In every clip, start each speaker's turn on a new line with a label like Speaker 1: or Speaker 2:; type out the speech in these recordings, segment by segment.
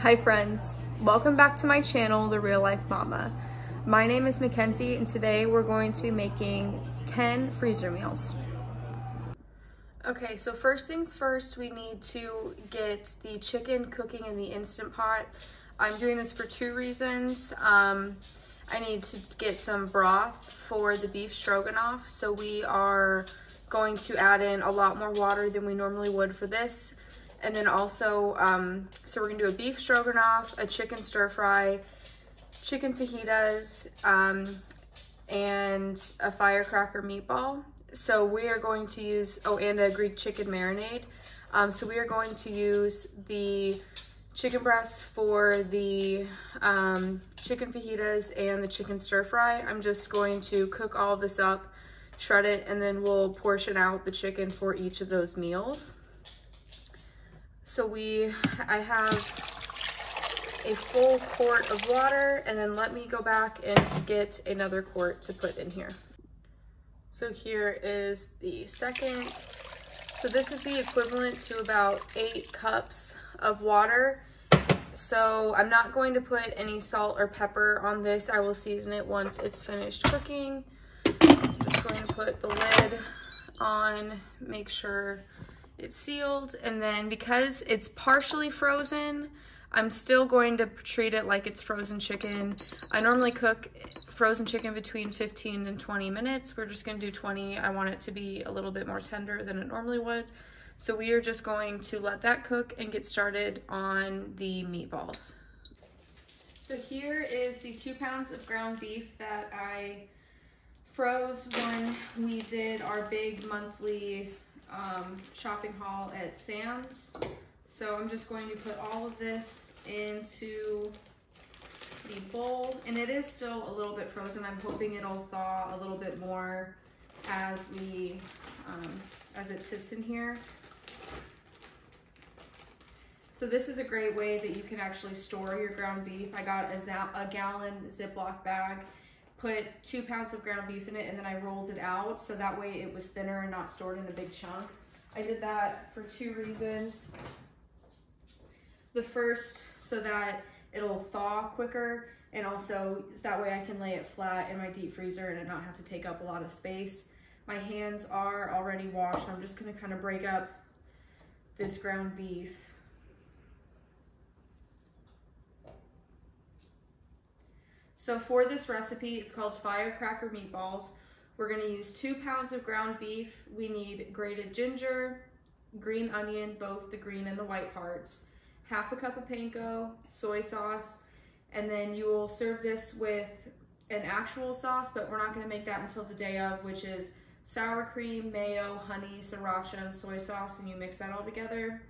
Speaker 1: Hi friends, welcome back to my channel, The Real Life Mama. My name is Mackenzie and today we're going to be making 10 freezer meals. Okay, so first things first, we need to get the chicken cooking in the Instant Pot. I'm doing this for two reasons. I need to get some broth for the beef stroganoff, so we are going to add in a lot more water than we normally would for this. And then also, so we're gonna do a beef stroganoff, a chicken stir fry, chicken fajitas, and a firecracker meatball. So we are going to use, oh, and a Greek chicken marinade. So we are going to use the chicken breasts for the chicken fajitas and the chicken stir fry. I'm just going to cook all of this up, shred it, and then we'll portion out the chicken for each of those meals. So I have a full quart of water, and then let me go back and get another quart to put in here. So here is the second. So this is the equivalent to about 8 cups of water. So I'm not going to put any salt or pepper on this. I will season it once it's finished cooking. I'm just going to put the lid on, make sure it's sealed, and then because it's partially frozen, I'm still going to treat it like it's frozen chicken. I normally cook frozen chicken between 15 and 20 minutes. We're just gonna do 20. I want it to be a little bit more tender than it normally would. So we are just going to let that cook and get started on the meatballs. So here is the 2 pounds of ground beef that I froze when we did our big monthly shopping haul at Sam's. So I'm just going to put all of this into the bowl, and it is still a little bit frozen. I'm hoping it'll thaw a little bit more as it sits in here. So this is a great way that you can actually store your ground beef. I got a gallon Ziploc bag, put 2 pounds of ground beef in it, and then I rolled it out so that way it was thinner and not stored in a big chunk. I did that for 2 reasons. The first, so that it'll thaw quicker, and also that way I can lay it flat in my deep freezer and not have to take up a lot of space. My hands are already washed. I'm just gonna kind of break up this ground beef. So for this recipe, it's called firecracker meatballs. We're gonna use 2 pounds of ground beef. We need grated ginger, green onion, both the green and the white parts, half a cup of panko, soy sauce, and then you will serve this with an actual sauce, but we're not gonna make that until the day of, which is sour cream, mayo, honey, sriracha, and soy sauce, and you mix that all together.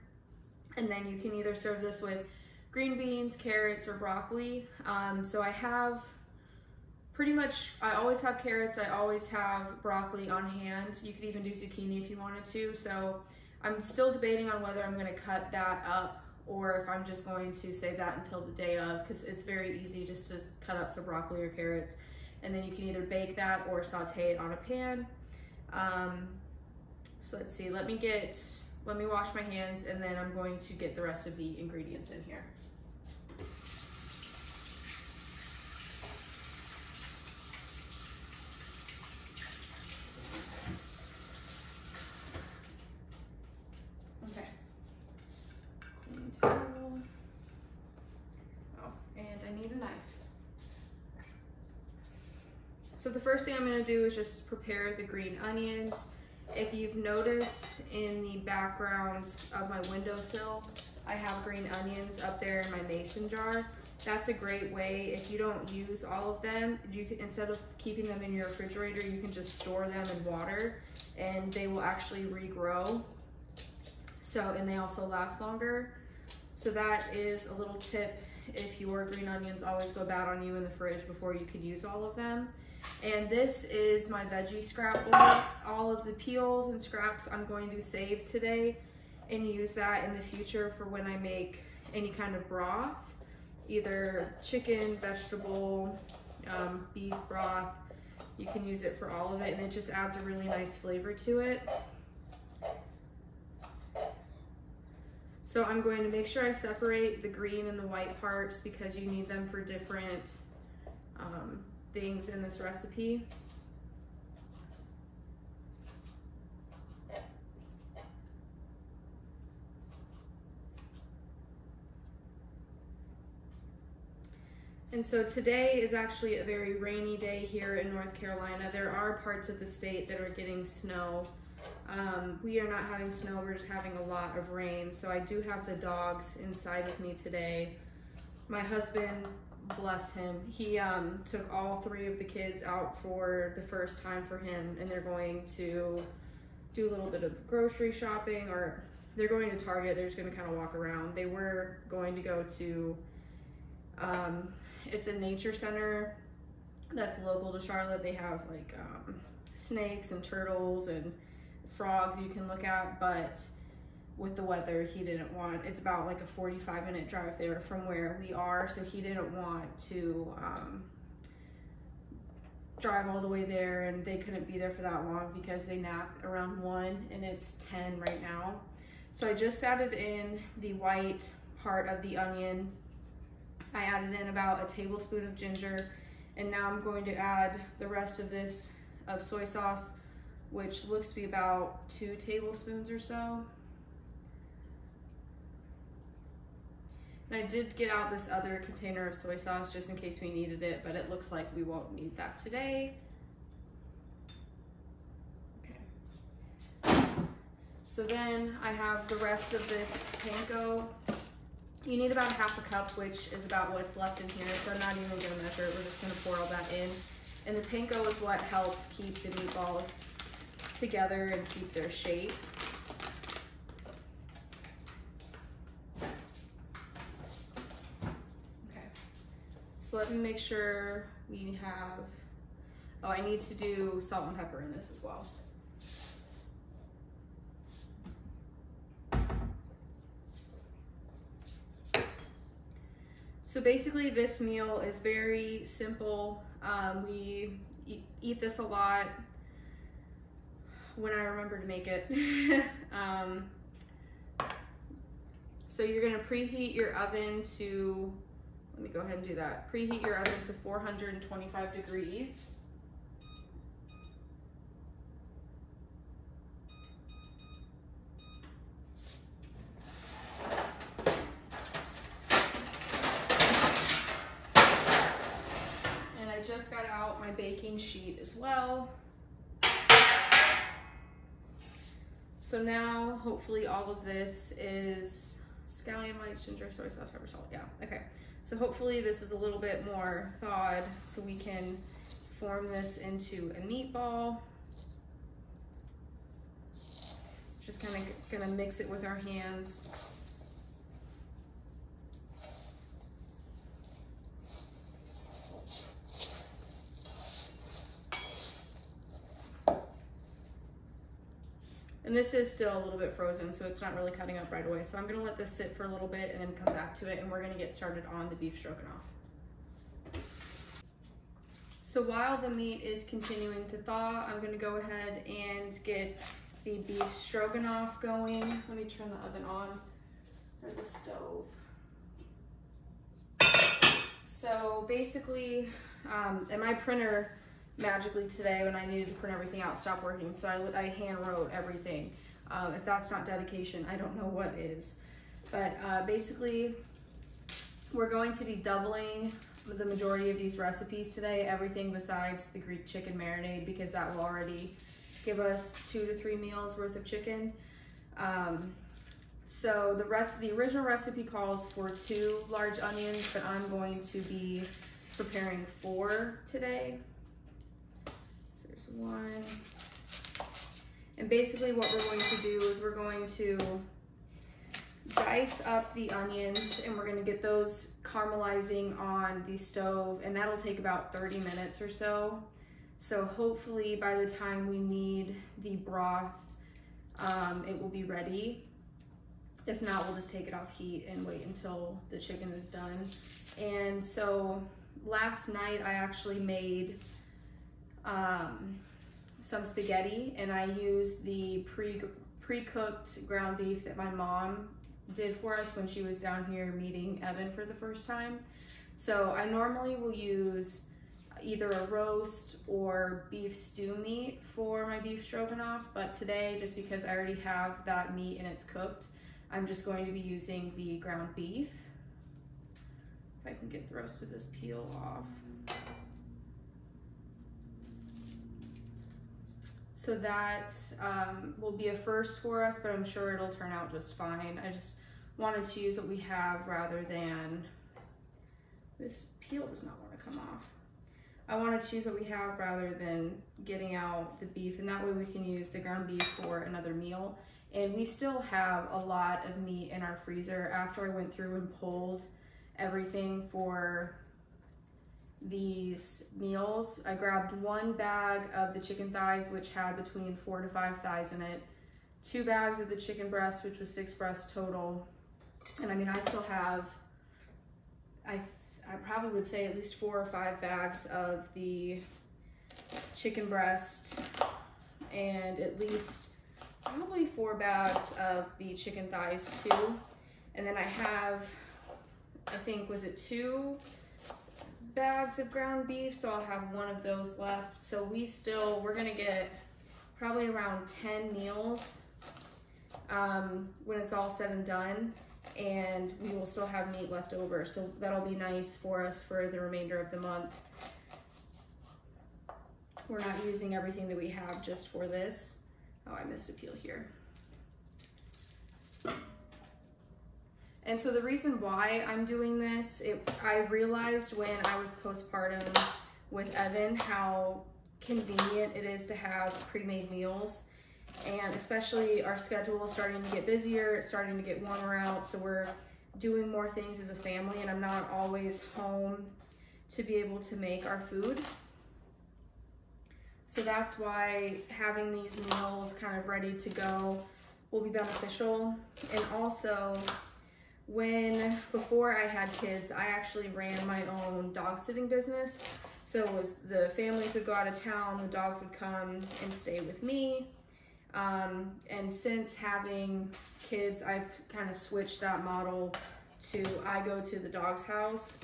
Speaker 1: And then you can either serve this with green beans, carrots, or broccoli. So I have pretty much, I always have carrots, I always have broccoli on hand. You could even do zucchini if you wanted to. So I'm still debating on whether I'm gonna cut that up or if I'm just going to save that until the day of, because it's very easy just to cut up some broccoli or carrots. And then you can either bake that or saute it on a pan. So let's see, let me wash my hands, and then I'm going to get the rest of the ingredients in here. Okay. Clean towel. Oh, and I need a knife. So the first thing I'm gonna do is just prepare the green onions. If you've noticed in the background of my windowsill, I have green onions up there in my mason jar. That's a great way, if you don't use all of them, you can, instead of keeping them in your refrigerator, you can just store them in water and they will actually regrow. So, and they also last longer. So that is a little tip. If your green onions always go bad on you in the fridge before you could use all of them. And this is my veggie scrap bowl. All of the peels and scraps I'm going to save today and use that in the future for when I make any kind of broth, either chicken, vegetable, beef broth. You can use it for all of it, and it just adds a really nice flavor to it. So I'm going to make sure I separate the green and the white parts because you need them for different things in this recipe. And so today is actually a very rainy day here in North Carolina. There are parts of the state that are getting snow. We are not having snow, we're just having a lot of rain. So I do have the dogs inside with me today. My husband, bless him, he took all 3 of the kids out for the first time for him, and they're going to do a little bit of grocery shopping, or they're going to Target. They're just gonna kind of walk around. They were going to go to, it's a nature center that's local to Charlotte. They have like snakes and turtles and frogs you can look at, but with the weather, he didn't want, it's about like a 45-minute drive there from where we are, so he didn't want to drive all the way there, and they couldn't be there for that long because they nap around 1 and it's 10 right now. So I just added in the white part of the onion. I added in about a tablespoon of ginger, and now I'm going to add the rest of this of soy sauce, which looks to be about 2 tablespoons or so. And I did get out this other container of soy sauce just in case we needed it, but it looks like we won't need that today. Okay. So then I have the rest of this panko. You need about 1/2 cup, which is about what's left in here, so I'm not even gonna measure it. We're just gonna pour all that in. And the panko is what helps keep the meatballs together and keep their shape. Okay, so let me make sure we have, oh, I need to do salt and pepper in this as well. So basically this meal is very simple. We eat this a lot when I remember to make it. So you're gonna preheat your oven to, let me go ahead and do that. Preheat your oven to 425 degrees. I just got out my baking sheet as well. So now, hopefully all of this is scallion whites, ginger, soy sauce, pepper, salt. Yeah, okay. So hopefully this is a little bit more thawed so we can form this into a meatball. Just kind of gonna mix it with our hands. And this is still a little bit frozen, so it's not really cutting up right away. So I'm gonna let this sit for a little bit and then come back to it, and we're gonna get started on the beef stroganoff. So while the meat is continuing to thaw, I'm gonna go ahead and get the beef stroganoff going. Let me turn the oven on, or the stove. So basically, and my printer magically today, when I needed to print everything out, stopped working, so I hand wrote everything. If that's not dedication, I don't know what is. But basically, we're going to be doubling the majority of these recipes today, everything besides the Greek chicken marinade, because that will already give us 2 to 3 meals worth of chicken. So the original recipe calls for 2 large onions, but I'm going to be preparing 4 today. 1. And basically what we're going to do is we're going to dice up the onions, and we're going to get those caramelizing on the stove, and that'll take about 30 minutes or so. So hopefully by the time we need the broth, it will be ready. If not, we'll just take it off heat and wait until the chicken is done. And so last night I actually made some spaghetti, and I used the pre-cooked ground beef that my mom did for us when she was down here meeting Evan for the first time. So I normally will use either a roast or beef stew meat for my beef stroganoff, but today, just because I already have that meat and it's cooked, I'm just going to be using the ground beef. If I can get the rest of this peel off. So that will be a first for us, but I'm sure it'll turn out just fine. I just wanted to use what we have rather than, this peel does not want to come off. I wanted to use what we have rather than getting out the beef, and that way we can use the ground beef for another meal. And we still have a lot of meat in our freezer after I went through and pulled everything for these meals. I grabbed 1 bag of the chicken thighs, which had between 4 to 5 thighs in it, 2 bags of the chicken breast, which was 6 breasts total. And I mean, I still have, I probably would say at least 4 or 5 bags of the chicken breast and at least probably 4 bags of the chicken thighs too. And then I have, I think, was it 2 bags of ground beef, so I'll have 1 of those left. So we're gonna get probably around 10 meals when it's all said and done, and we will still have meat left over, so that'll be nice for us for the remainder of the month. We're not using everything that we have just for this. Oh, I missed a peel here. And so the reason why I'm doing this, I realized when I was postpartum with Evan how convenient it is to have pre-made meals. And especially our schedule is starting to get busier, it's starting to get warmer out, so we're doing more things as a family, and I'm not always home to be able to make our food. So that's why having these meals kind of ready to go will be beneficial. And also, before I had kids, I actually ran my own dog sitting business. So it was the families would go out of town, the dogs would come and stay with me. And since having kids, I've kind of switched that model to I go to the dog's house.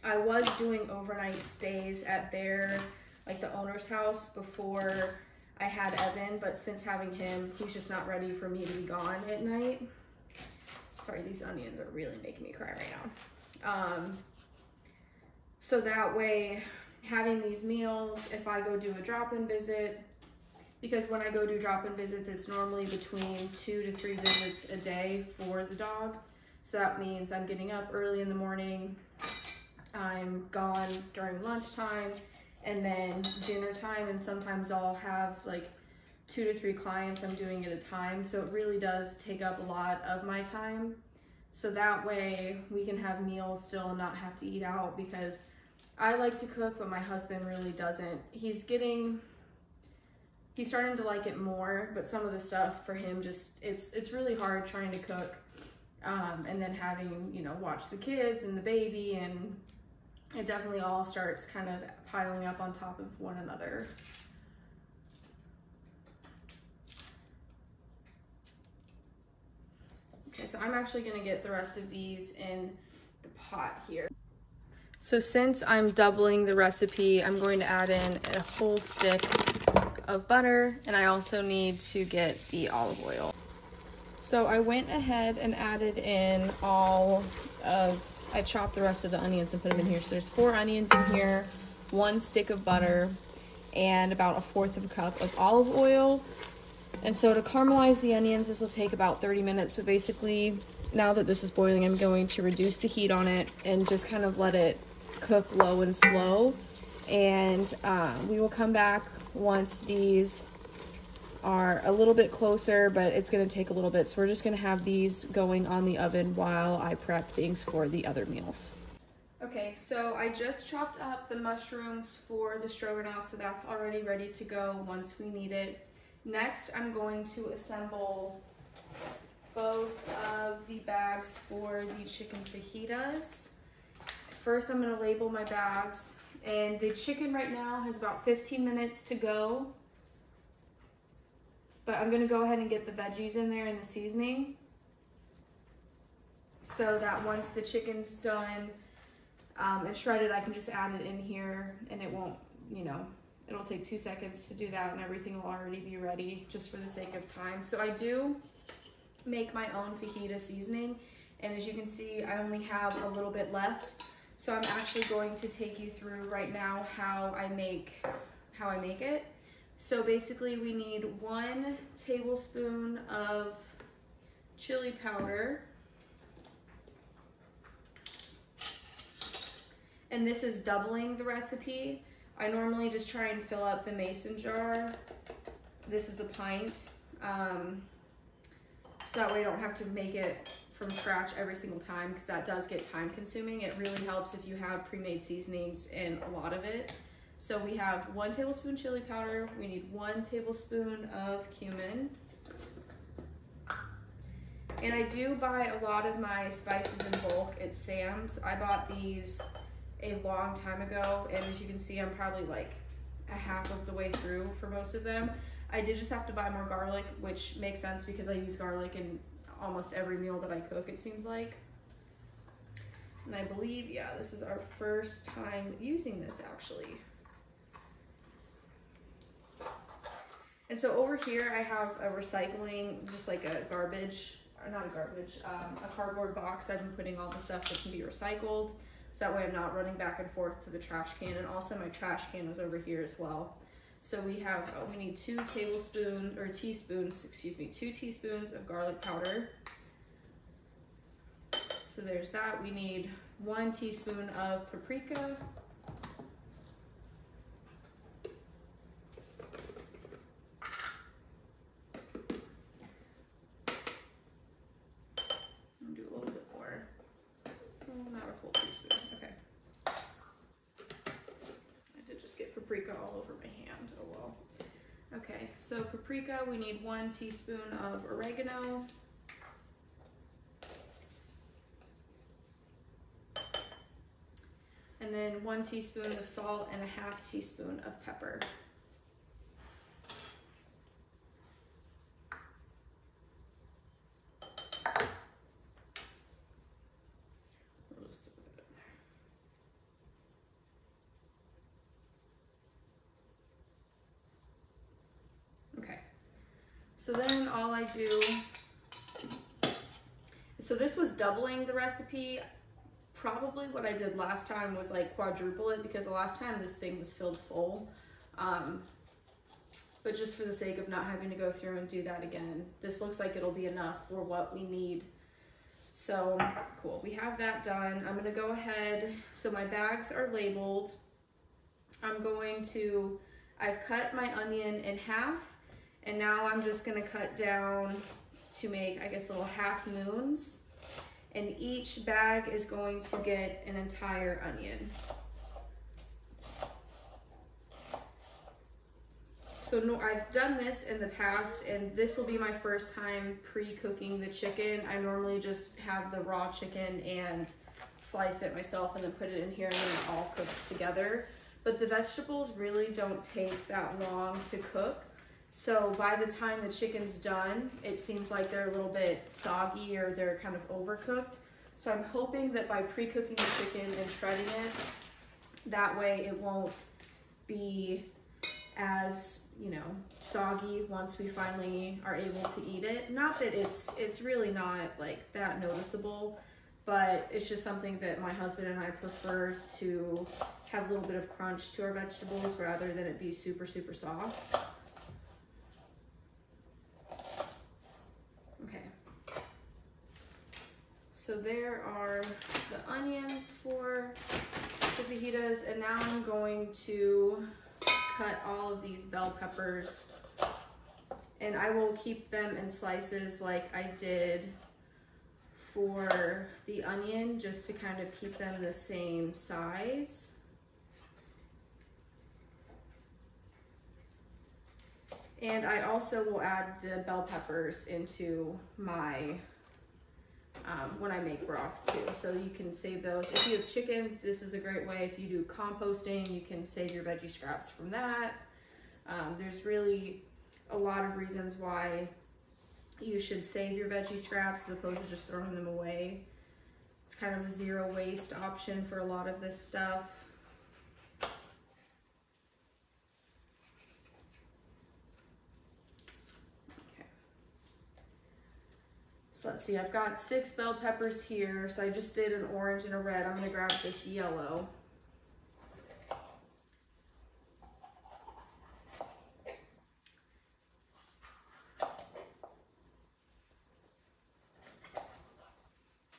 Speaker 1: I was doing overnight stays at their, like the owner's house before I had Evan, but since having him, he's just not ready for me to be gone at night. Sorry, these onions are really making me cry right now. So that way, having these meals, if I go do a drop-in visit, because when I go do drop-in visits, it's normally between 2 to 3 visits a day for the dog. So that means I'm getting up early in the morning, I'm gone during lunchtime, and then dinner time, and sometimes I'll have like 2 to 3 clients I'm doing at a time. So it really does take up a lot of my time. So that way we can have meals still and not have to eat out, because I like to cook, but my husband really doesn't. He's starting to like it more, but some of the stuff for him just, it's really hard trying to cook and then having, you know, watch the kids and the baby, and it definitely all starts kind of piling up on top of one another. Okay, so I'm actually gonna get the rest of these in the pot here. So since I'm doubling the recipe, I'm going to add in a whole stick of butter, and I also need to get the olive oil. So I went ahead and added in I chopped the rest of the onions and put them in here. So there's 4 onions in here, 1 stick of butter, and about 1/4 of a cup of olive oil. And so to caramelize the onions, this will take about 30 minutes. So basically, now that this is boiling, I'm going to reduce the heat on it and just kind of let it cook low and slow. And we will come back once these are a little bit closer, but it's going to take a little bit. So we're just going to have these going on the oven while I prep things for the other meals. Okay, so I just chopped up the mushrooms for the stroganoff, so that's already ready to go once we need it. Next, I'm going to assemble both of the bags for the chicken fajitas. First, I'm going to label my bags, and the chicken right now has about 15 minutes to go. But I'm going to go ahead and get the veggies in there and the seasoning. so that once the chicken's done and shredded, I can just add it in here, and it won't, you know, it'll take 2 seconds to do that, and everything will already be ready just for the sake of time. So I do make my own fajita seasoning, and as you can see, I only have a little bit left. So I'm actually going to take you through right now how I make it. So basically we need 1 tablespoon of chili powder. And this is doubling the recipe. I normally just try and fill up the mason jar. This is a pint. So that way I don't have to make it from scratch every single time, because that does get time consuming. It really helps if you have pre-made seasonings in a lot of it. So we have 1 tablespoon chili powder. We need 1 tablespoon of cumin. And I do buy a lot of my spices in bulk at Sam's. I bought these a long time ago, and as you can see, I'm probably like a half of the way through for most of them. I did just have to buy more garlic, which makes sense because I use garlic in almost every meal that I cook, it seems like. And I believe, yeah, this is our first time using this actually. And so over here I have a recycling, just like a garbage, or not a garbage, a cardboard box. I've been putting all the stuff that can be recycled, so that way I'm not running back and forth to the trash can. And also my trash can is over here as well. So we have, we need 2 teaspoons of garlic powder. So there's that. We need 1 teaspoon of paprika. I'll do a little bit more. Oh, not a full teaspoon. Okay. I did just get paprika all over my hand. Oh well. Okay, so paprika, we need 1 teaspoon of oregano. And then 1 teaspoon of salt and a half teaspoon of pepper. We'll just do it. Okay, so then all I do, so this was doubling the recipe. Probably what I did last time was like quadruple it, because the last time this thing was filled full. But just for the sake of not having to go through and do that again, this looks like it'll be enough for what we need. So cool, we have that done. I'm gonna go ahead, so my bags are labeled. I've cut my onion in half, and now I'm just gonna cut down to make, I guess, little half moons. And each bag is going to get an entire onion. So no, I've done this in the past, and this will be my first time pre-cooking the chicken. I normally just have the raw chicken and slice it myself and then put it in here, and then it all cooks together. But the vegetables really don't take that long to cook. So by the time the chicken's done, it seems like they're a little bit soggy or they're kind of overcooked. So I'm hoping that by pre-cooking the chicken and shredding it, that way it won't be as, you know, soggy once we finally are able to eat it. Not that it's really not like that noticeable, but it's just something that my husband and I prefer to have a little bit of crunch to our vegetables rather than it be super, super soft. So there are the onions for the fajitas, and now I'm going to cut all of these bell peppers, and I will keep them in slices like I did for the onion, just to kind of keep them the same size. And I also will add the bell peppers into my when I make broth too, so you can save those. If you have chickens, this is a great way. If you do composting, you can save your veggie scraps from that. There's really a lot of reasons why you should save your veggie scraps as opposed to just throwing them away. It's kind of a zero waste option for a lot of this stuff. So let's see, I've got 6 bell peppers here. So I just did an orange and a red. I'm gonna grab this yellow.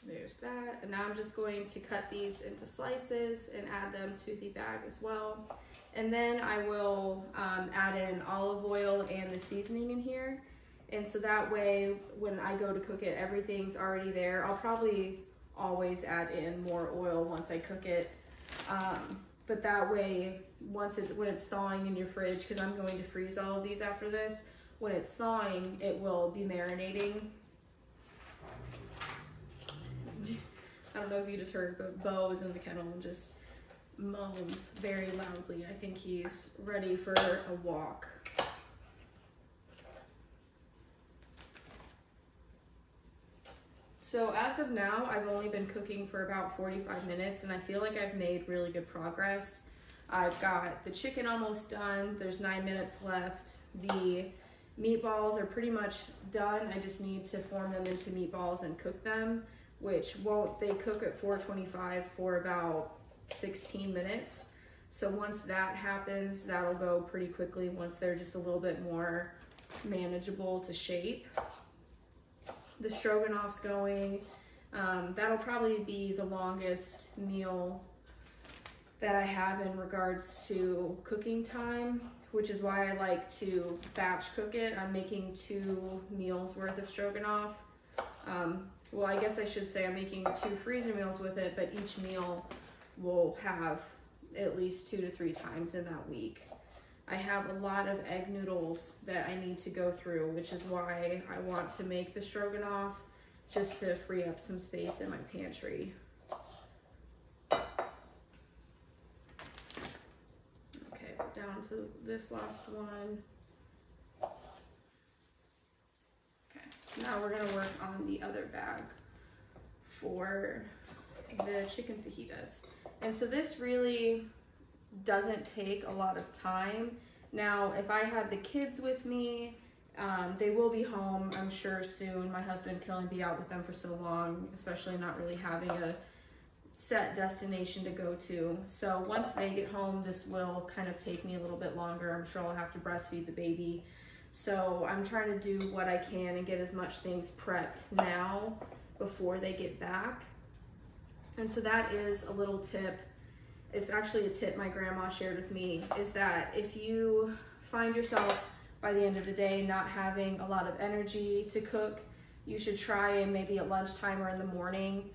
Speaker 1: There's that. And now I'm just going to cut these into slices and add them to the bag as well. And then I will add in olive oil and the seasoning in here. And so that way, when I go to cook it, everything's already there. I'll probably always add in more oil once I cook it. But that way, when it's thawing in your fridge, because I'm going to freeze all of these after this, when it's thawing, it will be marinating. I don't know if you just heard, but Bo is in the kennel and just moaned very loudly. I think he's ready for a walk. So as of now, I've only been cooking for about 45 minutes and I feel like I've made really good progress. I've got the chicken almost done. There's 9 minutes left. The meatballs are pretty much done. I just need to form them into meatballs and cook them, which they cook at 425 for about 16 minutes. So once that happens, that'll go pretty quickly once they're just a little bit more manageable to shape. The stroganoff's going. That'll probably be the longest meal that I have in regards to cooking time, which is why I like to batch cook it. I'm making 2 meals worth of stroganoff. Well, I guess I should say I'm making 2 freezer meals with it, but each meal will have at least 2 to 3 times in that week. I have a lot of egg noodles that I need to go through, which is why I want to make the stroganoff, just to free up some space in my pantry. Okay, down to this last one. Okay, so now we're gonna work on the other bag for the chicken fajitas. And so this really doesn't take a lot of time. Now, if I had the kids with me, they will be home, I'm sure, soon. My husband can only be out with them for so long, especially not really having a set destination to go to. So once they get home, this will kind of take me a little bit longer. I'm sure I'll have to breastfeed the baby. So I'm trying to do what I can and get as much things prepped now before they get back. And so that is a little tip. It's actually a tip my grandma shared with me, is that if you find yourself by the end of the day not having a lot of energy to cook, you should try and maybe at lunchtime or in the morning,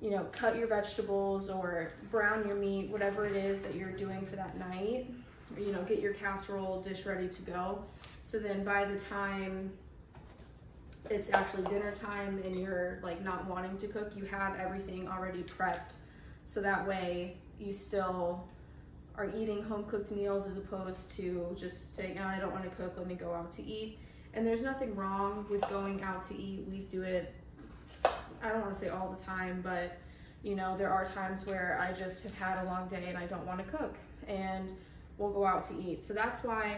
Speaker 1: you know, cut your vegetables or brown your meat, whatever it is that you're doing for that night. Or, you know, get your casserole dish ready to go. So then by the time it's actually dinner time and you're like not wanting to cook, you have everything already prepped. So that way you still are eating home-cooked meals as opposed to just saying, oh, I don't want to cook, let me go out to eat. And there's nothing wrong with going out to eat. We do it, I don't want to say all the time, but you know, there are times where I just have had a long day and I don't want to cook and we'll go out to eat. So that's why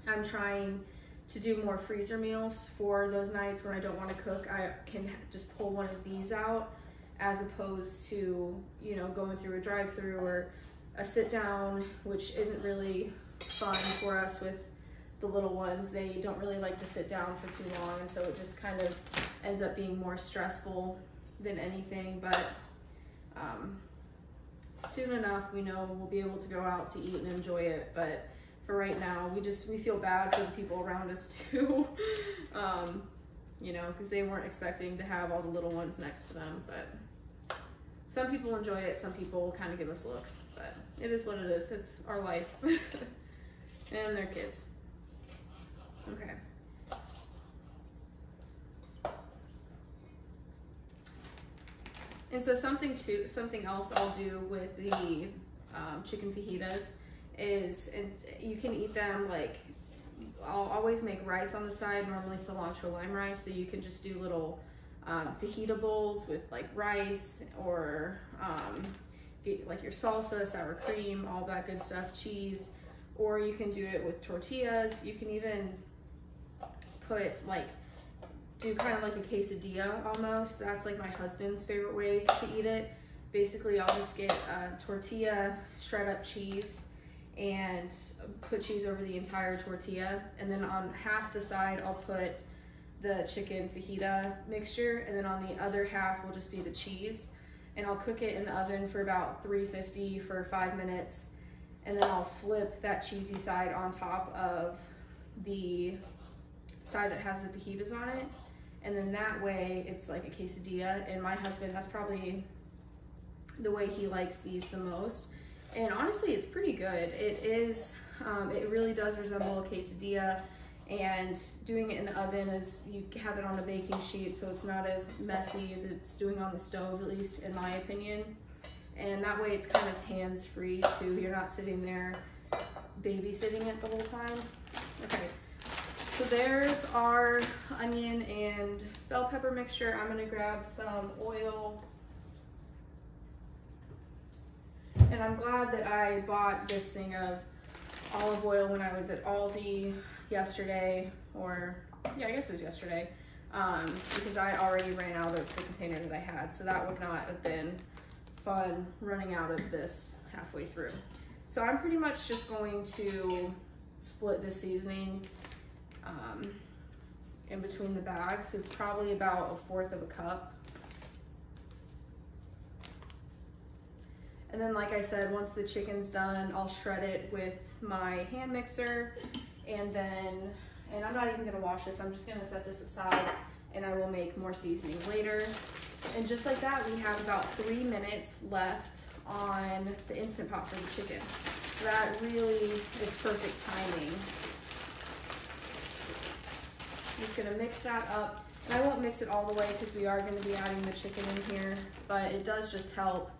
Speaker 1: I'm trying to do more freezer meals for those nights when I don't want to cook. I can just pull one of these out as opposed to, you know, going through a drive-through or a sit down, which isn't really fun for us with the little ones. They don't really like to sit down for too long, and so it just kind of ends up being more stressful than anything. But soon enough, we know we'll be able to go out to eat and enjoy it. But for right now, we feel bad for the people around us too. You know, because they weren't expecting to have all the little ones next to them. But some people enjoy it, some people kind of give us looks, but it is what it is. It's our life. And their kids. Okay. And so something else I'll do with the chicken fajitas is, and you can eat them like, I'll always make rice on the side, normally cilantro lime rice, so you can just do little fajita bowls with like rice, or like your salsa, sour cream, all that good stuff, cheese, or you can do it with tortillas. You can even put like, do kind of like a quesadilla almost. That's like my husband's favorite way to eat it. Basically, I'll just get a tortilla, shred up cheese, and put cheese over the entire tortilla. And then on half the side, I'll put the chicken fajita mixture, and then on the other half will just be the cheese. And I'll cook it in the oven for about 350 for 5 minutes. And then I'll flip that cheesy side on top of the side that has the fajitas on it. And then that way it's like a quesadilla. And my husband, that's probably the way he likes these the most. And honestly, it's pretty good. It is, it really does resemble a quesadilla. And doing it in the oven is, you have it on a baking sheet, so it's not as messy as it's doing on the stove, at least in my opinion. And that way it's kind of hands-free too. You're not sitting there babysitting it the whole time. Okay, so there's our onion and bell pepper mixture. I'm gonna grab some oil. And I'm glad that I bought this thing of olive oil when I was at Aldi yesterday, or yeah, I guess it was yesterday, because I already ran out of the container that I had, so that would not have been fun running out of this halfway through. So I'm pretty much just going to split this seasoning in between the bags. It's probably about 1/4 of a cup. And then, like I said, once the chicken's done, I'll shred it with my hand mixer, and I'm not even gonna wash this, I'm just gonna set this aside, and I will make more seasoning later. And just like that, we have about 3 minutes left on the Instant Pot for the chicken. So that really is perfect timing. I'm just gonna mix that up. And I won't mix it all the way because we are gonna be adding the chicken in here, but it does just help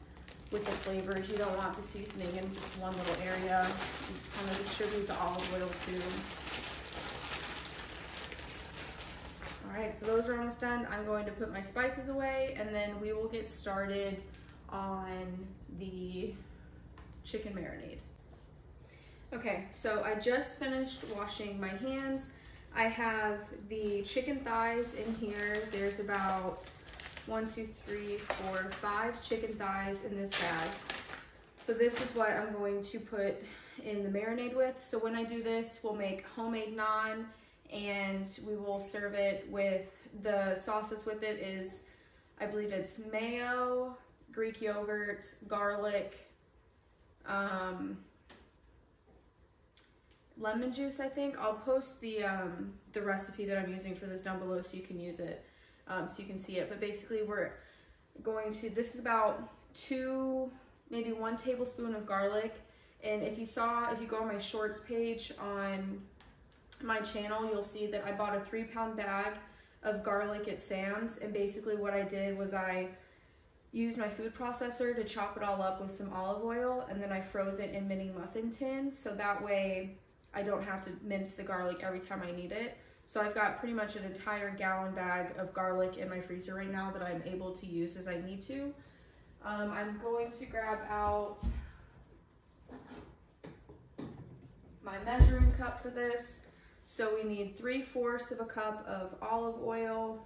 Speaker 1: with the flavors. You don't want the seasoning in just one little area. You kind of distribute the olive oil too. All right, so those are almost done. I'm going to put my spices away, and then we will get started on the chicken marinade. Okay, so I just finished washing my hands. I have the chicken thighs in here. There's about 1, 2, 3, 4, 5 chicken thighs in this bag. So this is what I'm going to put in the marinade with. So when I do this, we'll make homemade naan, and we will serve it with, the sauces with it is, I believe it's mayo, Greek yogurt, garlic, lemon juice, I think. I'll post the recipe that I'm using for this down below so you can use it. So you can see it, but basically we're going to, this is about 2, maybe 1 tablespoon of garlic. And if you go on my shorts page on my channel, you'll see that I bought a 3-pound bag of garlic at Sam's. And basically what I did was I used my food processor to chop it all up with some olive oil, and then I froze it in mini muffin tins, so that way I don't have to mince the garlic every time I need it. So I've got pretty much an entire gallon bag of garlic in my freezer right now that I'm able to use as I need to. I'm going to grab out my measuring cup for this. So we need 3/4 of a cup of olive oil,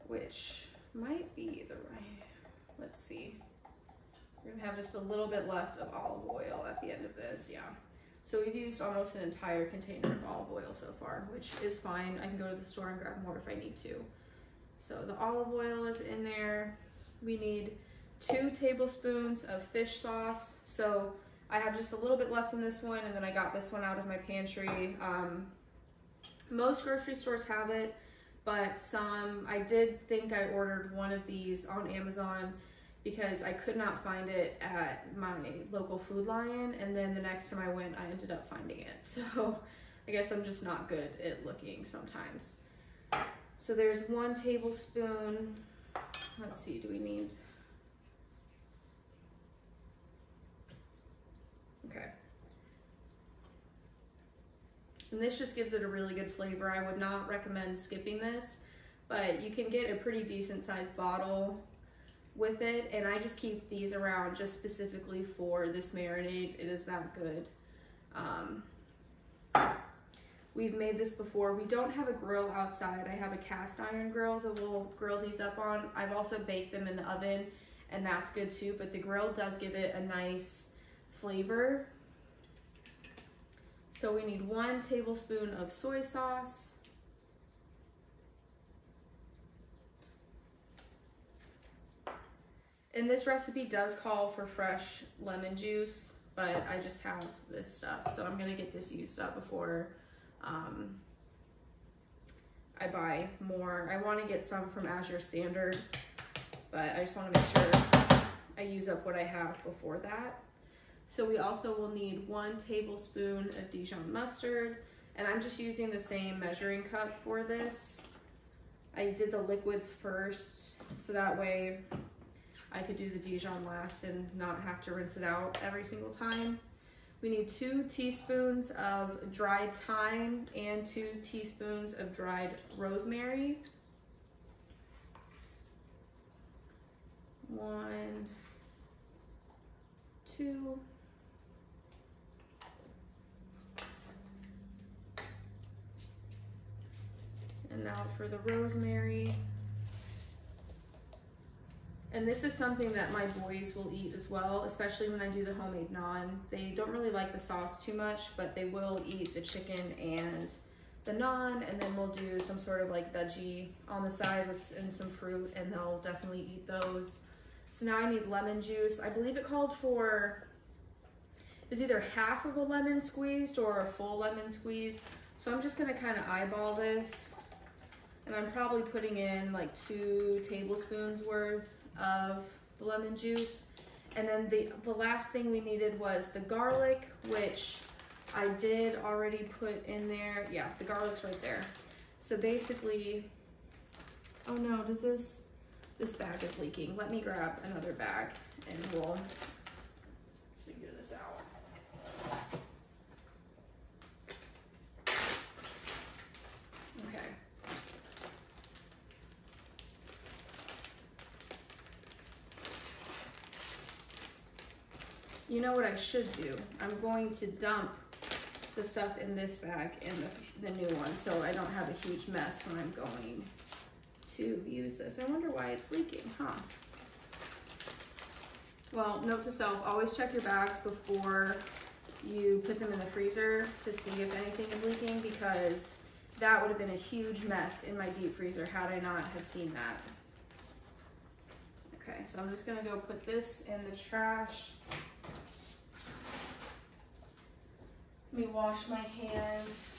Speaker 1: which might be the right, let's see. We're gonna have just a little bit left of olive oil at the end of this, yeah. So we've used almost an entire container of olive oil so far, which is fine. I can go to the store and grab more if I need to. So the olive oil is in there. We need 2 tablespoons of fish sauce. So I have just a little bit left in this one, and then I got this one out of my pantry. Most grocery stores have it, but some, I did think I ordered one of these on Amazon because I could not find it at my local Food Lion, and then the next time I went, I ended up finding it. So I guess I'm just not good at looking sometimes. So there's 1 tablespoon. Let's see, do we need? Okay. And this just gives it a really good flavor. I would not recommend skipping this, but you can get a pretty decent sized bottle with it. And I just keep these around just specifically for this marinade. It is that good. We've made this before. We don't have a grill outside. I have a cast iron grill that we'll grill these up on. I've also baked them in the oven, and that's good too, but the grill does give it a nice flavor. So we need 1 tablespoon of soy sauce. And this recipe does call for fresh lemon juice, but I just have this stuff. So I'm gonna get this used up before I buy more. I wanna get some from Azure Standard, but I just wanna make sure I use up what I have before that. So we also will need 1 tablespoon of Dijon mustard, and I'm just using the same measuring cup for this. I did the liquids first, so that way I could do the Dijon last and not have to rinse it out every single time. We need 2 teaspoons of dried thyme and 2 teaspoons of dried rosemary. 1, 2. And now for the rosemary. And this is something that my boys will eat as well, especially when I do the homemade naan. They don't really like the sauce too much, but they will eat the chicken and the naan, and then we'll do some sort of like veggie on the side and some fruit, and they'll definitely eat those. So now I need lemon juice. I believe it called for, it was either half of a lemon squeezed or a full lemon squeeze. So I'm just gonna kind of eyeball this, and I'm probably putting in like 2 tablespoons worth of the lemon juice. And then the last thing we needed was the garlic, which I did already put in there. Yeah, the garlic's right there. So basically, oh no, this bag is leaking. Let me grab another bag and we'll figure this out. Okay. You know what I should do? I'm going to dump the stuff in this bag in the new one, so I don't have a huge mess when I'm going to use this. I wonder why it's leaking, huh? Well, note to self, always check your bags before you put them in the freezer to see if anything is leaking, because that would have been a huge mess in my deep freezer had I not have seen that. Okay, so I'm just gonna go put this in the trash. Let me wash my hands.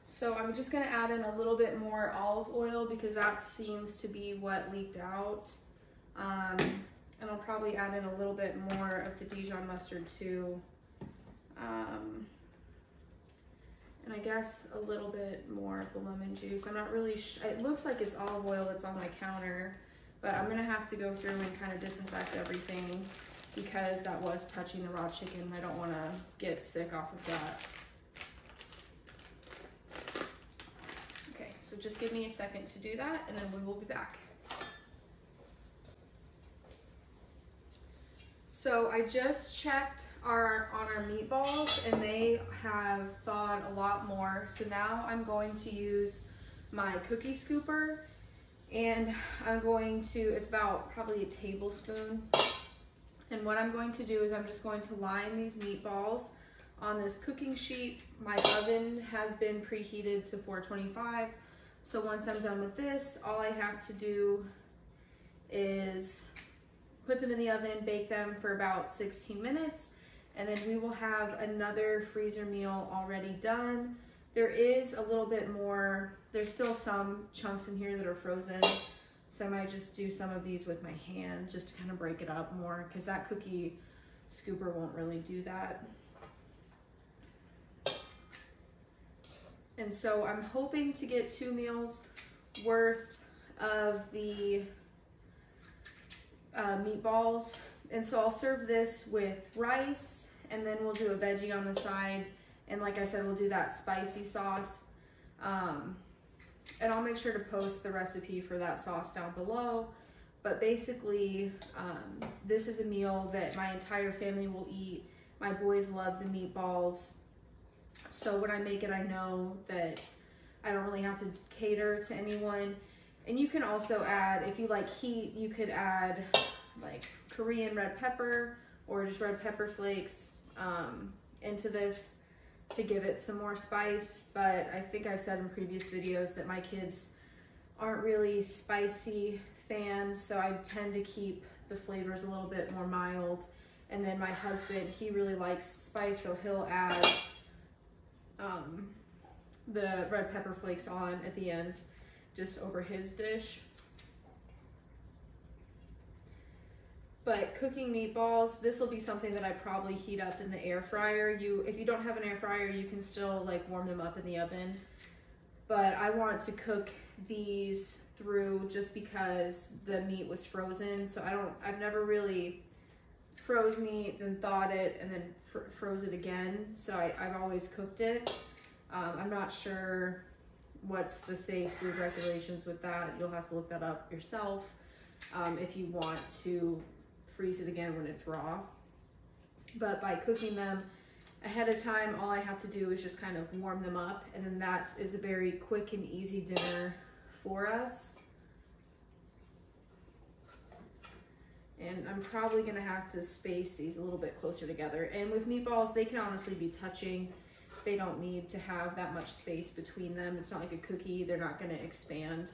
Speaker 1: So I'm just gonna add in a little bit more olive oil because that seems to be what leaked out. And I'll probably add in a little bit more of the Dijon mustard too. And I guess a little bit more of the lemon juice. I'm not really it looks like it's olive oil that's on my counter, but I'm gonna have to go through and kind of disinfect everything because that was touching the raw chicken. I don't wanna get sick off of that. Okay, so just give me a second to do that and then we will be back. So I just checked on our meatballs and they have thawed a lot more. So now I'm going to use my cookie scooper and I'm going to, it's about probably a tablespoon. And what I'm going to do is I'm just going to line these meatballs on this cooking sheet. My oven has been preheated to 425. So once I'm done with this, all I have to do is put them in the oven, bake them for about 16 minutes, and then we will have another freezer meal already done. There is a little bit more, there's still some chunks in here that are frozen, so I might just do some of these with my hand just to kind of break it up more because that cookie scooper won't really do that. And so I'm hoping to get 2 meals worth of the meatballs. And so I'll serve this with rice, and then we'll do a veggie on the side. And like I said, we'll do that spicy sauce. And I'll make sure to post the recipe for that sauce down below. But basically, this is a meal that my entire family will eat. My boys love the meatballs. So when I make it, I know that I don't really have to cater to anyone. And you can also add, if you like heat, you could add like Korean red pepper or just red pepper flakes into this to give it some more spice. But I think I've said in previous videos that my kids aren't really spicy fans, so I tend to keep the flavors a little bit more mild. And then my husband, he really likes spice, so he'll add the red pepper flakes on at the end, just over his dish. But cooking meatballs, this will be something that I probably heat up in the air fryer. If you don't have an air fryer, you can still like warm them up in the oven. But I want to cook these through just because the meat was frozen. So I've never really froze meat, then thawed it, and then froze it again. So I've always cooked it. I'm not sure what's the safe food regulations with that. You'll have to look that up yourself if you want to freeze it again when it's raw. But by cooking them ahead of time, all I have to do is just kind of warm them up, and then that is a very quick and easy dinner for us. And I'm probably gonna have to space these a little bit closer together. And with meatballs, they can honestly be touching. They don't need to have that much space between them. It's not like a cookie, they're not gonna expand.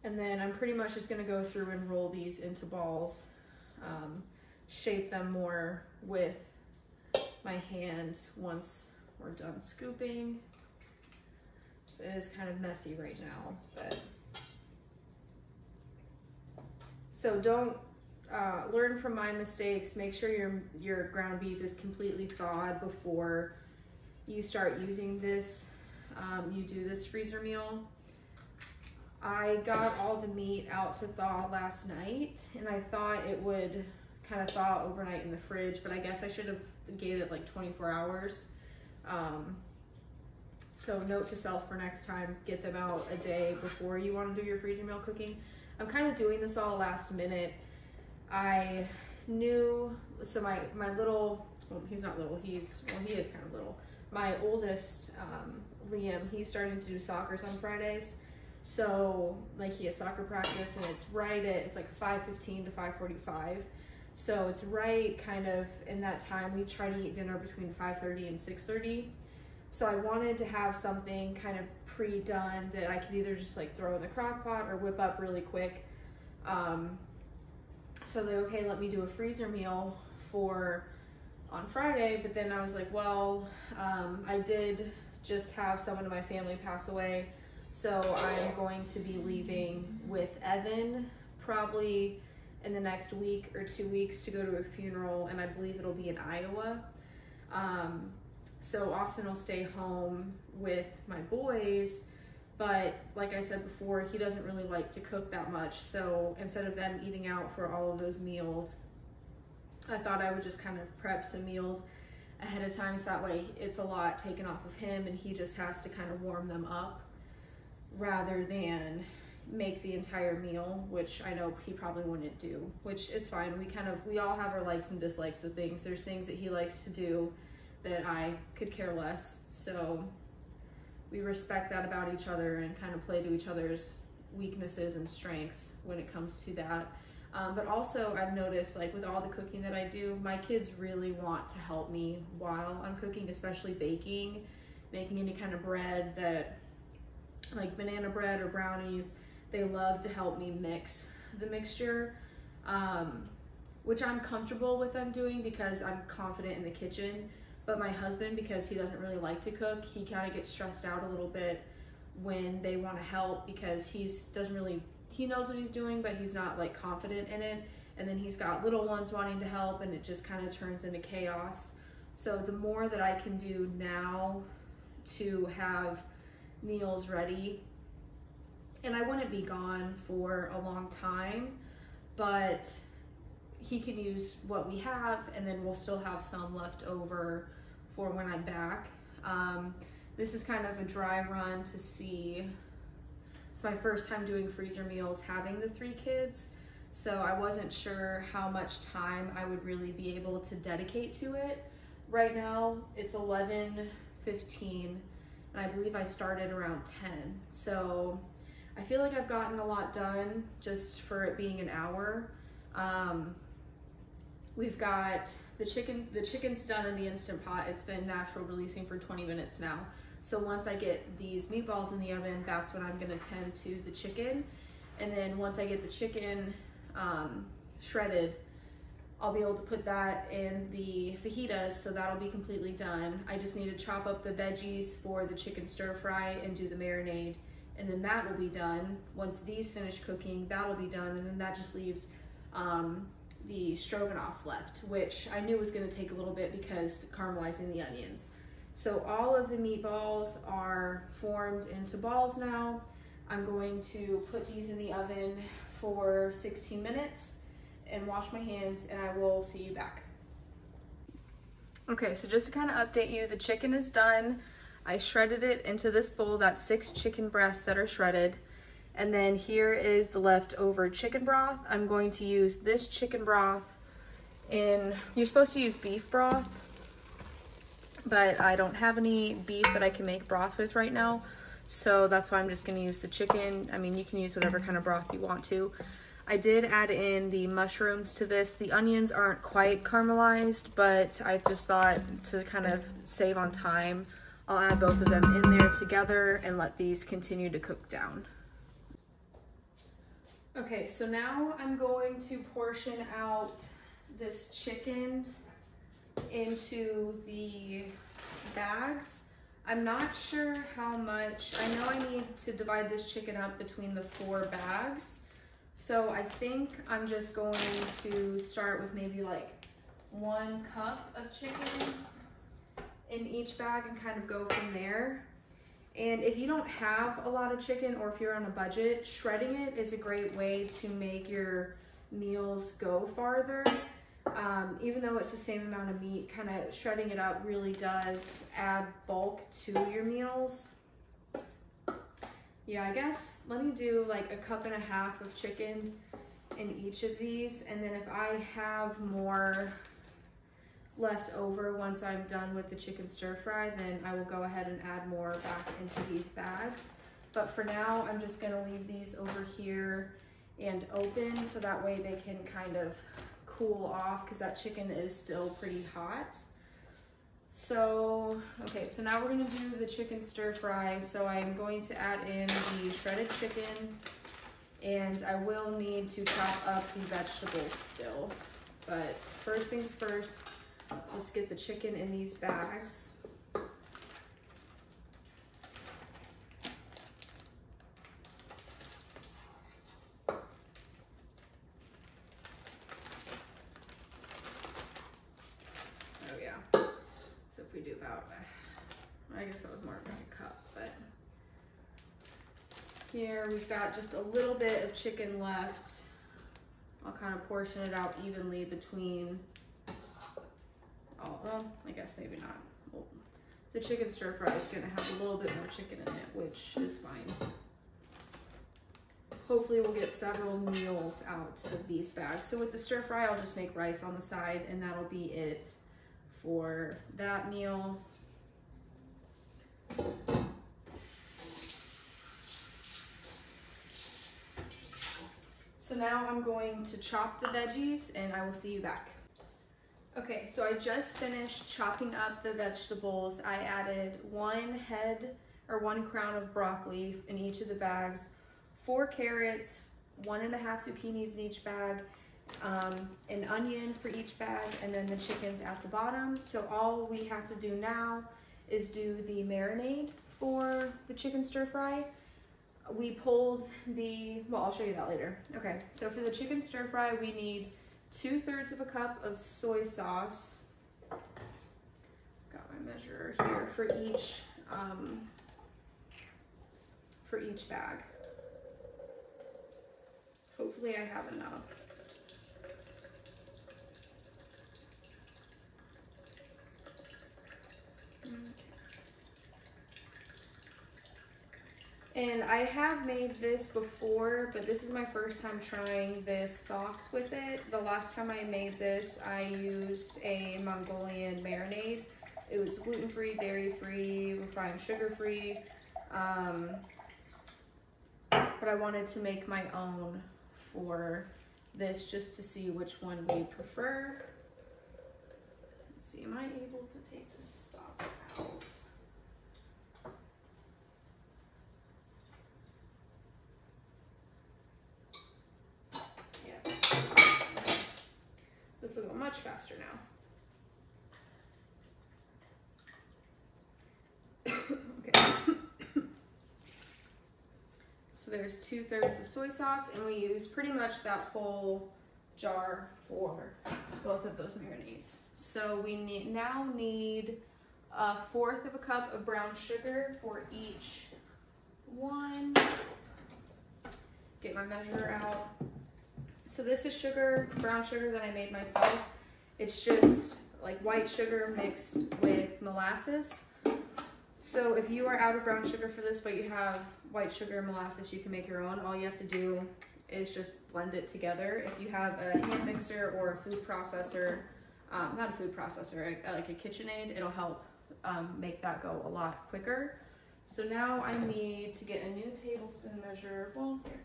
Speaker 1: And then I'm pretty much just gonna go through and roll these into balls, shape them more with my hand once we're done scooping. It is kind of messy right now, but so don't learn from my mistakes. Make sure your ground beef is completely thawed before you start using this. You do this freezer meal. I got all the meat out to thaw last night, and I thought it would kind of thaw overnight in the fridge, but I guess I should have gave it like 24 hours. So note to self for next time, get them out a day before you want to do your freezer meal cooking. I'm kind of doing this all last minute. I knew, so my little, well, he's not little, he is kind of little. My oldest, Liam, he's starting to do soccers on Fridays. So like he has soccer practice, and it's like 5:15 to 5:45. So it's right kind of in that time. We try to eat dinner between 5:30 and 6:30. So I wanted to have something kind of pre-done that I could either just like throw in the crock pot or whip up really quick. So I was like, okay, let me do a freezer meal on Friday. But then I was like, well, I did just have someone in my family pass away. So I'm going to be leaving with Evan probably in the next week or 2 weeks to go to a funeral, and I believe it'll be in Iowa. So Austin will stay home with my boys, but like I said before, he doesn't really like to cook that much. So instead of them eating out for all of those meals, I thought I would just kind of prep some meals ahead of time, so that way it's a lot taken off of him and he just has to kind of warm them up rather than make the entire meal, which I know he probably wouldn't do, which is fine. We all have our likes and dislikes with things. There's things that he likes to do that I could care less. So we respect that about each other and kind of play to each other's weaknesses and strengths when it comes to that. But also I've noticed, like with all the cooking that I do, my kids really want to help me while I'm cooking, especially baking, making any kind of bread, that like banana bread or brownies. They love to help me mix the mixture, which I'm comfortable with them doing because I'm confident in the kitchen. But my husband, because he doesn't really like to cook, he kind of gets stressed out a little bit when they want to help, because he knows what he's doing, but he's not like confident in it. And then he's got little ones wanting to help, and it just kind of turns into chaos. So the more that I can do now to have meals ready. And I wouldn't be gone for a long time, but he can use what we have, and then we'll still have some left over for when I'm back. This is kind of a dry run to see. It's my first time doing freezer meals having the 3 kids, so I wasn't sure how much time I would really be able to dedicate to it. Right now it's 11:15, and I believe I started around 10, so I feel like I've gotten a lot done just for it being an hour. We've got the chicken's done in the Instant Pot. It's been natural releasing for 20 minutes now. So once I get these meatballs in the oven, that's when I'm gonna tend to the chicken. And then once I get the chicken shredded, I'll be able to put that in the fajitas, so that'll be completely done. I just need to chop up the veggies for the chicken stir fry and do the marinade, and then that will be done. Once these finish cooking, that'll be done, and then that just leaves the stroganoff left, which I knew was gonna take a little bit because caramelizing the onions. So all of the meatballs are formed into balls now. I'm going to put these in the oven for 16 minutes and wash my hands, and I will see you back. Okay, so just to kind of update you, the chicken is done. I shredded it into this bowl. That's 6 chicken breasts that are shredded. And then here is the leftover chicken broth. I'm going to use this chicken broth you're supposed to use beef broth, but I don't have any beef that I can make broth with right now. So that's why I'm just gonna use the chicken. I mean, you can use whatever kind of broth you want to. I did add in the mushrooms to this. The onions aren't quite caramelized, but I just thought to kind of save on time, I'll add both of them in there together and let these continue to cook down. Okay, so now I'm going to portion out this chicken into the bags. I'm not sure how much. I know I need to divide this chicken up between the 4 bags. So I think I'm just going to start with maybe like 1 cup of chicken in each bag and kind of go from there. And if you don't have a lot of chicken, or if you're on a budget, shredding it is a great way to make your meals go farther. Even though it's the same amount of meat, kind of shredding it up really does add bulk to your meals. Yeah, I guess let me do like 1.5 cups of chicken in each of these, and then if I have more left over once I'm done with the chicken stir fry, then I will go ahead and add more back into these bags. But for now, I'm just gonna leave these over here and open, so that way they can kind of cool off, because that chicken is still pretty hot. So, okay, so now we're gonna do the chicken stir fry. So I'm going to add in the shredded chicken, and I will need to chop up the vegetables still. But first things first, let's get the chicken in these bags. We do about, I guess that was more than 1 cup, but here we've got just a little bit of chicken left. I'll kind of portion it out evenly between, well, I guess maybe not. Well, the chicken stir fry is gonna have a little bit more chicken in it, which is fine. Hopefully we'll get several meals out of these bags. So with the stir fry, I'll just make rice on the side, and that'll be it for that meal. So now I'm going to chop the veggies, and I will see you back. Okay, so I just finished chopping up the vegetables. I added 1 head or 1 crown of broccoli in each of the bags, 4 carrots, 1.5 zucchinis in each bag, an onion for each bag, and then the chicken's at the bottom. So all we have to do now is do the marinade for the chicken stir fry. We pulled well, I'll show you that later. Okay, so for the chicken stir fry, we need 2/3 of a cup of soy sauce. Got my measure here for each for each bag. Hopefully I have enough. And I have made this before, but this is my first time trying this sauce with it. The last time I made this, I used a Mongolian marinade. It was gluten-free, dairy-free, refined sugar-free. But I wanted to make my own for this just to see which one we prefer. Let's see, am I able to take this stock out? This will go much faster now. Okay. So there's 2/3 of soy sauce, and we use pretty much that whole jar for both of those marinades. So we now need 1/4 of a cup of brown sugar for each one. Get my measure out. So this is sugar, brown sugar that I made myself. It's just like white sugar mixed with molasses. So if you are out of brown sugar for this, but you have white sugar and molasses, you can make your own. All you have to do is just blend it together. If you have a hand mixer or a food processor, not a food processor, like a KitchenAid, it'll help make that go a lot quicker. So now I need to get a new tablespoon measure. Well, here.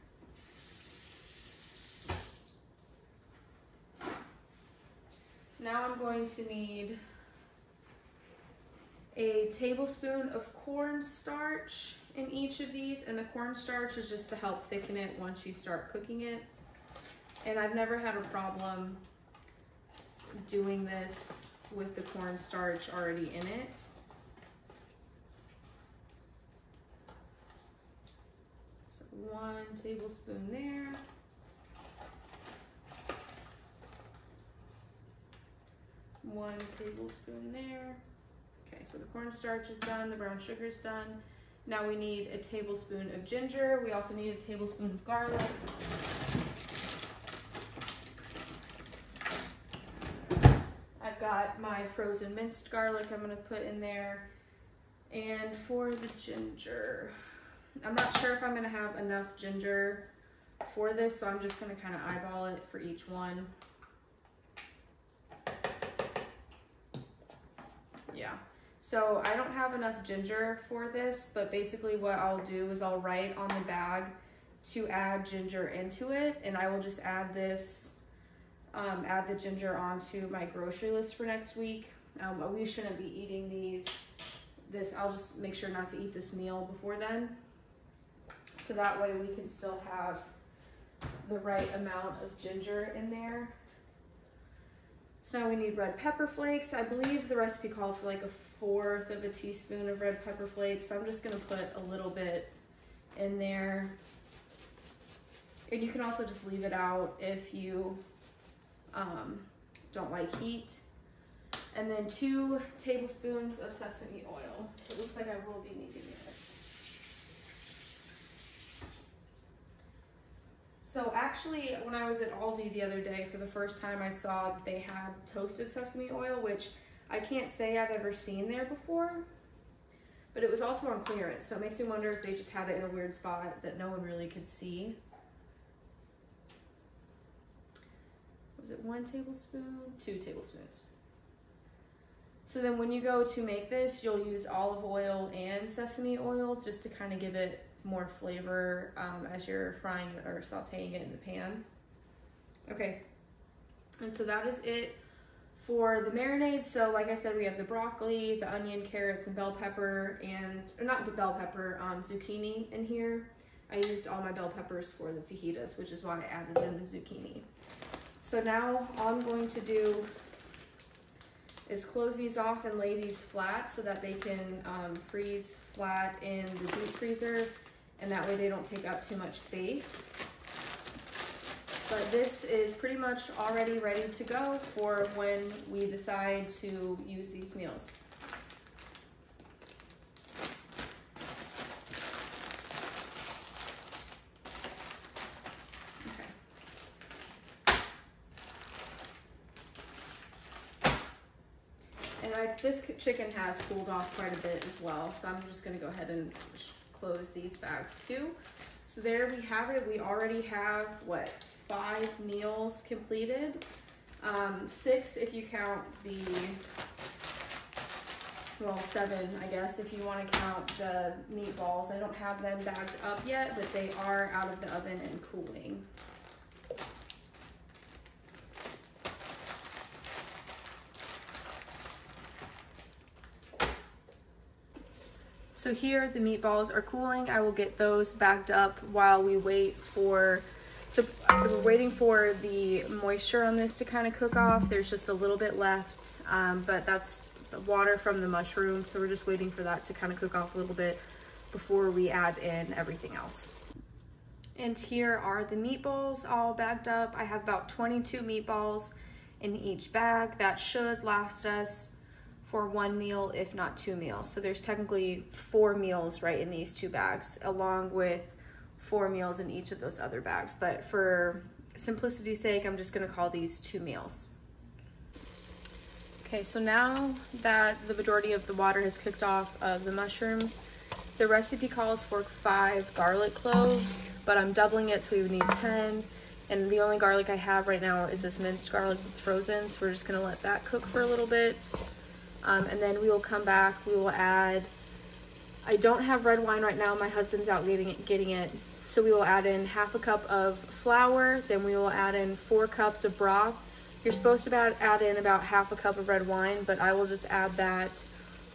Speaker 1: Now I'm going to need a tablespoon of cornstarch in each of these, and the cornstarch is just to help thicken it once you start cooking it. And I've never had a problem doing this with the cornstarch already in it. So 1 tablespoon there. 1 tablespoon there. Okay, so the cornstarch is done, the brown sugar is done. Now we need a tablespoon of ginger. We also need a tablespoon of garlic. I've got my frozen minced garlic I'm gonna put in there. And for the ginger, I'm not sure if I'm gonna have enough ginger for this, so I'm just gonna kind of eyeball it for each one. Yeah, so I don't have enough ginger for this, but basically what I'll do is I'll write on the bag to add ginger into it, and I will just add this, add the ginger onto my grocery list for next week. We shouldn't be eating this, I'll just make sure not to eat this meal before then, so that way we can still have the right amount of ginger in there. So now we need red pepper flakes. I believe the recipe called for like 1/4 of a teaspoon of red pepper flakes. So I'm just gonna put a little bit in there. And you can also just leave it out if you don't like heat. And then 2 tablespoons of sesame oil. So it looks like I will be needing this. So actually, when I was at Aldi the other day, for the first time I saw they had toasted sesame oil, which I can't say I've ever seen there before, but it was also on clearance, so it makes me wonder if they just had it in a weird spot that no one really could see. Was it 1 tablespoon? 2 tablespoons. So then when you go to make this, you'll use olive oil and sesame oil just to kind of give it more flavor as you're frying it or sauteing it in the pan. Okay, and so that is it for the marinade. So like I said, we have the broccoli, the onion, carrots, and bell pepper, and or not the bell pepper, zucchini in here. I used all my bell peppers for the fajitas, which is why I added in the zucchini. So now all I'm going to do is close these off and lay these flat so that they can freeze flat in the deep freezer, and that way they don't take up too much space. But this is pretty much already ready to go for when we decide to use these meals. this chicken has cooled off quite a bit as well, so I'm just gonna go ahead and close these bags too. So there we have it. We already have, what, 5 meals completed. 6 if you count the, well, 7, I guess, if you want to count the meatballs. I don't have them bagged up yet, but they are out of the oven and cooling. So here the meatballs are cooling. I will get those bagged up while we wait for, so we're waiting for the moisture on this to kind of cook off. There's just a little bit left, but that's the water from the mushroom. So we're just waiting for that to kind of cook off a little bit before we add in everything else. And here are the meatballs all bagged up. I have about 22 meatballs in each bag. That should last us for 1 meal, if not 2 meals. So there's technically 4 meals right in these 2 bags, along with 4 meals in each of those other bags. But for simplicity's sake, I'm just gonna call these 2 meals. Okay, so now that the majority of the water has cooked off of the mushrooms, the recipe calls for 5 garlic cloves, but I'm doubling it, so we would need 10. And the only garlic I have right now is this minced garlic that's frozen, so we're just gonna let that cook for a little bit. And then we will come back, we will add, I don't have red wine right now, my husband's out getting it. So we will add in 1/2 cup of flour, then we will add in 4 cups of broth. You're supposed to add in about 1/2 cup of red wine, but I will just add that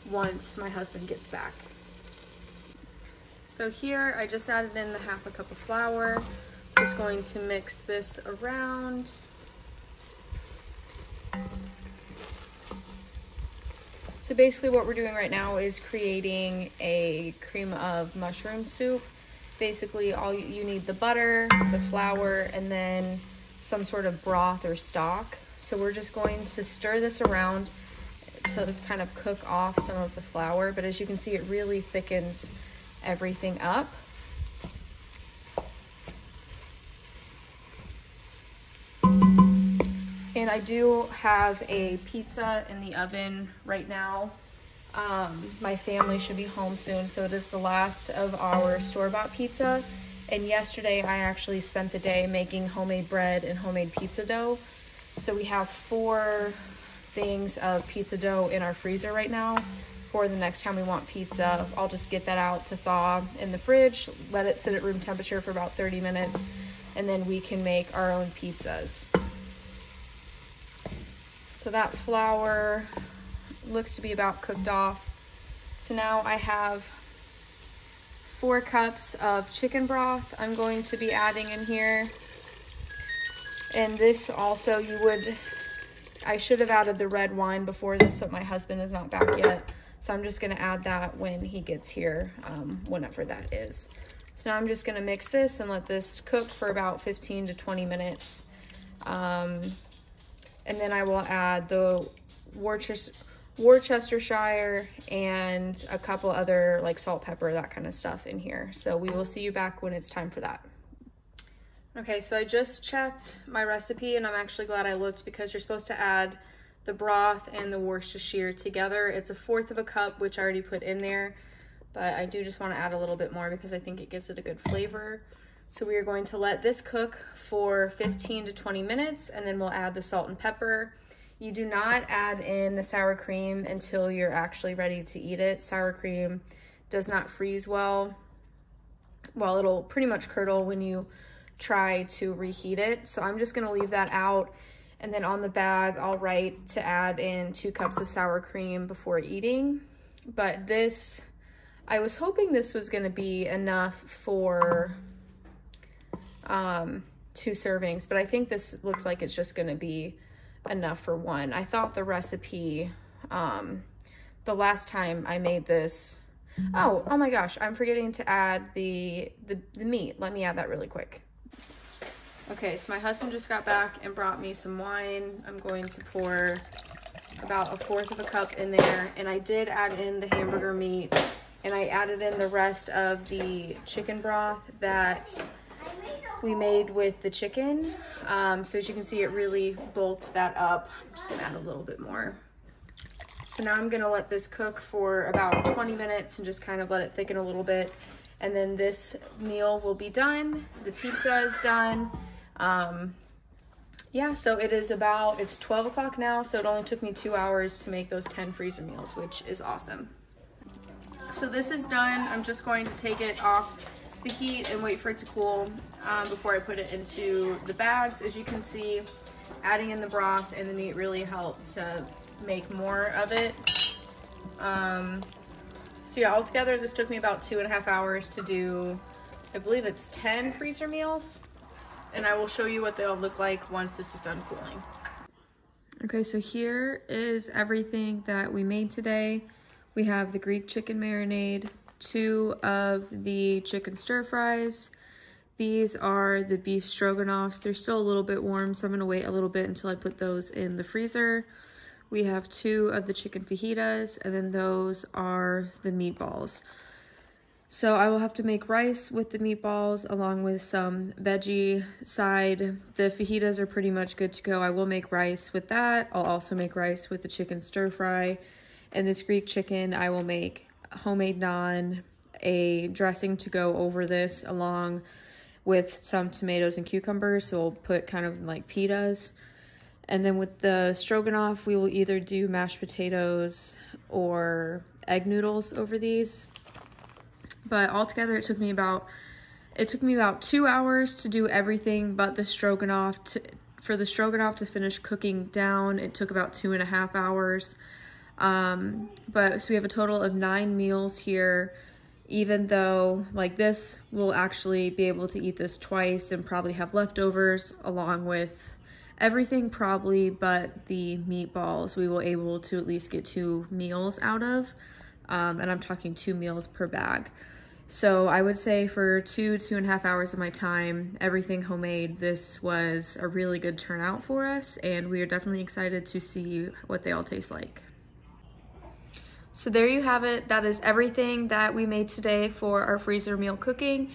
Speaker 1: once my husband gets back. So here I just added in the 1/2 cup of flour. Just going to mix this around. So basically what we're doing right now is creating a cream of mushroom soup. Basically all you need the butter, the flour, and then some sort of broth or stock. So we're just going to stir this around to kind of cook off some of the flour, but as you can see, it really thickens everything up. And I do have a pizza in the oven right now. My family should be home soon, so it is the last of our store-bought pizza. And yesterday I actually spent the day making homemade bread and homemade pizza dough. So we have 4 things of pizza dough in our freezer right now for the next time we want pizza. I'll just get that out to thaw in the fridge, let it sit at room temperature for about 30 minutes, and then we can make our own pizzas. So that flour looks to be about cooked off. So now I have 4 cups of chicken broth I'm going to be adding in here. And this also, I should have added the red wine before this, but my husband is not back yet. So I'm just gonna add that when he gets here, whenever that is. So now I'm just gonna mix this and let this cook for about 15 to 20 minutes. And then I will add the Worcestershire and a couple other like salt, pepper, that kind of stuff in here. So we will see you back when it's time for that. Okay, so I just checked my recipe and I'm actually glad I looked because you're supposed to add the broth and the Worcestershire together. It's 1/4 cup, which I already put in there, but I do just want to add a little bit more because I think it gives it a good flavor. So we are going to let this cook for 15 to 20 minutes and then we'll add the salt and pepper. You do not add in the sour cream until you're actually ready to eat it. Sour cream does not freeze well. Well, it'll pretty much curdle when you try to reheat it. So I'm just gonna leave that out. And then on the bag, I'll write to add in 2 cups of sour cream before eating. But this, I was hoping this was gonna be enough for 2 servings, but I think this looks like it's just gonna be enough for 1. I thought the recipe, the last time I made this, oh my gosh, I'm forgetting to add the meat. Let me add that really quick. Okay, so my husband just got back and brought me some wine. I'm going to pour about 1/4 cup in there, and I did add in the hamburger meat, and I added in the rest of the chicken broth that we made with the chicken. So as you can see, it really bulked that up. I'm just gonna add a little bit more. So So now I'm gonna let this cook for about 20 minutes and just kind of let it thicken a little bit. And then this meal will be done. The pizza is done. Yeah, so it's 12 o'clock now, so it only took me 2 hours to make those 10 freezer meals, which is awesome. So this is done. I'm just going to take it off the heat and wait for it to cool before I put it into the bags. As you can see, adding in the broth and the meat really helped to make more of it. So yeah, altogether this took me about 2.5 hours to do, I believe it's 10 freezer meals, and I will show you what they'll look like once this is done cooling. Okay, so here is everything that we made today. We have the Greek chicken marinade, 2 of the chicken stir fries. These are the beef stroganoffs. They're still a little bit warm, so I'm gonna wait a little bit until I put those in the freezer. We have 2 of the chicken fajitas, and then those are the meatballs. So I will have to make rice with the meatballs along with some veggie side. The fajitas are pretty much good to go. I will make rice with that. I'll also make rice with the chicken stir fry. And this Greek chicken, I will make homemade naan, a dressing to go over this along with some tomatoes and cucumbers. So we'll put kind of like pitas. And then with the stroganoff, we will either do mashed potatoes or egg noodles over these. But altogether, it took me about 2 hours to do everything but the stroganoff. For the stroganoff to finish cooking down, it took about 2.5 hours. So we have a total of 9 meals here. Even though like this, we'll actually be able to eat this twice and probably have leftovers along with everything probably, but the meatballs we will able to at least get 2 meals out of. And I'm talking 2 meals per bag. So I would say for 2.5 hours of my time, everything homemade, this was a really good turnout for us, and we are definitely excited to see what they all taste like. So there you have it. That is everything that we made today for our freezer meal cooking.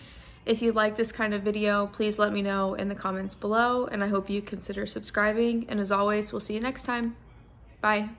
Speaker 1: If you like this kind of video, please let me know in the comments below, and I hope you consider subscribing. And as always, we'll see you next time. Bye.